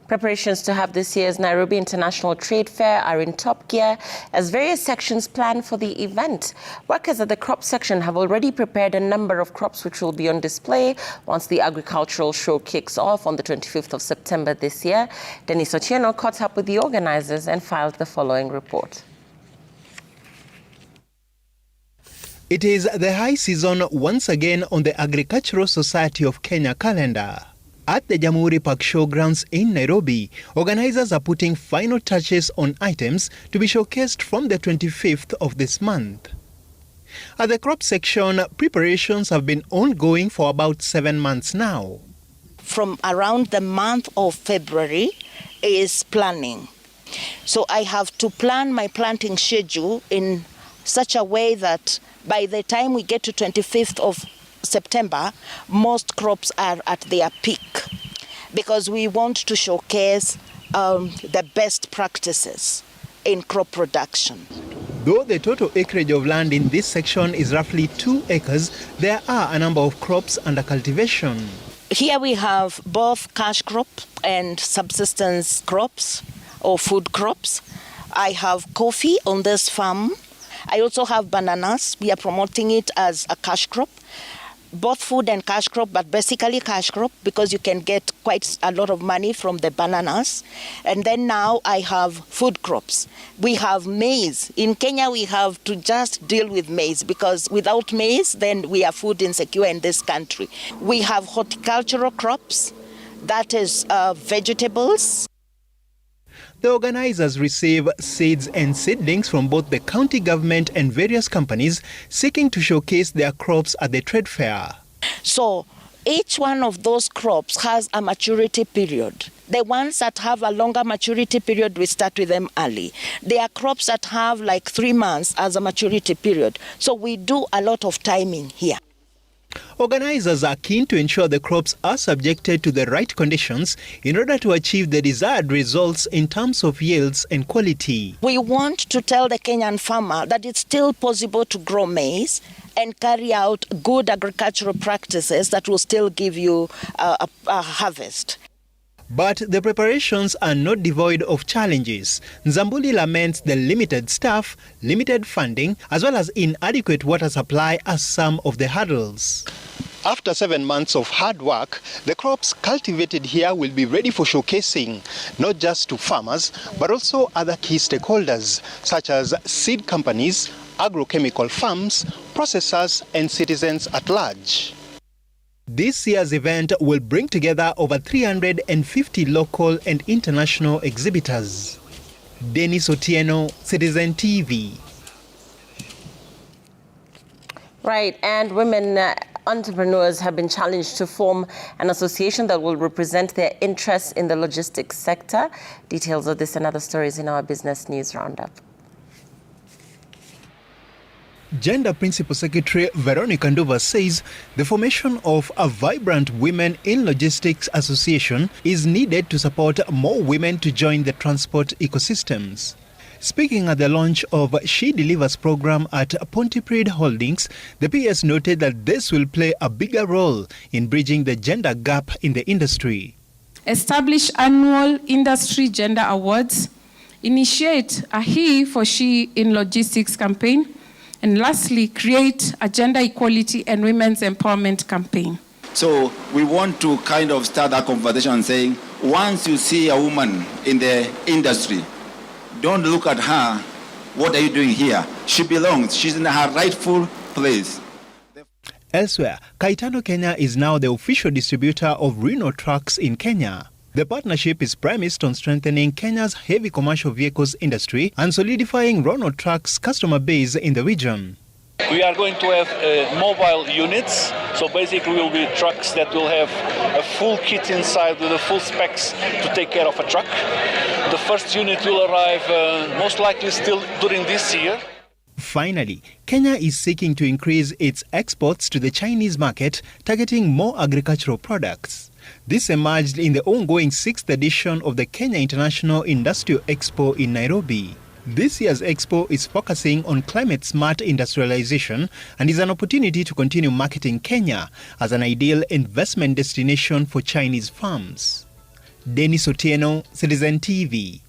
Preparations to have this year's Nairobi International Trade Fair are in top gear as various sections plan for the event. Workers at the crop section have already prepared a number of crops which will be on display once the agricultural show kicks off on the 25th of September this year. Denis Otieno caught up with the organizers and filed the following report. It is the high season once again on the Agricultural Society of Kenya calendar. At the Jamhuri Park Showgrounds in Nairobi, organizers are putting final touches on items to be showcased from the 25th of this month. At the crop section, preparations have been ongoing for about 7 months now. From around the month of February is planning. So I have to plan my planting schedule in such a way that by the time we get to 25th of September, most crops are at their peak because we want to showcase the best practices in crop production. Though the total acreage of land in this section is roughly 2 acres, there are a number of crops under cultivation. Here we have both cash crop and subsistence crops or food crops. I have coffee on this farm. I also have bananas. We are promoting it as a cash crop. Both food and cash crop, but basically cash crop because you can get quite a lot of money from the bananas. And then now I have food crops. We have maize. In Kenya, we have to just deal with maize because without maize, then we are food insecure in this country. We have horticultural crops, that is vegetables. The organizers receive seeds and seedlings from both the county government and various companies seeking to showcase their crops at the trade fair. So each one of those crops has a maturity period. The ones that have a longer maturity period, we start with them early. There are crops that have like 3 months as a maturity period. So we do a lot of timing here. Organizers are keen to ensure the crops are subjected to the right conditions in order to achieve the desired results in terms of yields and quality. We want to tell the Kenyan farmer that it's still possible to grow maize and carry out good agricultural practices that will still give you a harvest. But the preparations are not devoid of challenges. Nzambuli laments the limited staff, limited funding, as well as inadequate water supply as some of the hurdles. After 7 months of hard work, the crops cultivated here will be ready for showcasing, not just to farmers, but also other key stakeholders, such as seed companies, agrochemical farms, processors, and citizens at large. This year's event will bring together over 350 local and international exhibitors. Denis Otieno, Citizen TV. Right, and women entrepreneurs have been challenged to form an association that will represent their interests in the logistics sector. Details of this and other stories in our Business News Roundup. Gender Principal Secretary Veronica Nduva says the formation of a vibrant Women in Logistics Association is needed to support more women to join the transport ecosystems. Speaking at the launch of She Delivers program at Pontypridd Holdings, the PS noted that this will play a bigger role in bridging the gender gap in the industry. Establish annual industry gender awards, initiate a He for She in Logistics campaign, and lastly, create a gender equality and women's empowerment campaign. So we want to kind of start that conversation saying, once you see a woman in the industry, don't look at her, what are you doing here? She belongs, she's in her rightful place. Elsewhere, Kaitano Kenya is now the official distributor of Renault trucks in Kenya. The partnership is premised on strengthening Kenya's heavy commercial vehicles industry and solidifying Renault Trucks' customer base in the region. We are going to have mobile units, so basically will be trucks that will have a full kit inside with the full specs to take care of a truck. The first unit will arrive most likely still during this year. Finally, Kenya is seeking to increase its exports to the Chinese market, targeting more agricultural products. This emerged in the ongoing 6th edition of the Kenya International Industrial Expo in Nairobi. This year's expo is focusing on climate-smart industrialization and is an opportunity to continue marketing Kenya as an ideal investment destination for Chinese firms. Dennis Otieno, Citizen TV.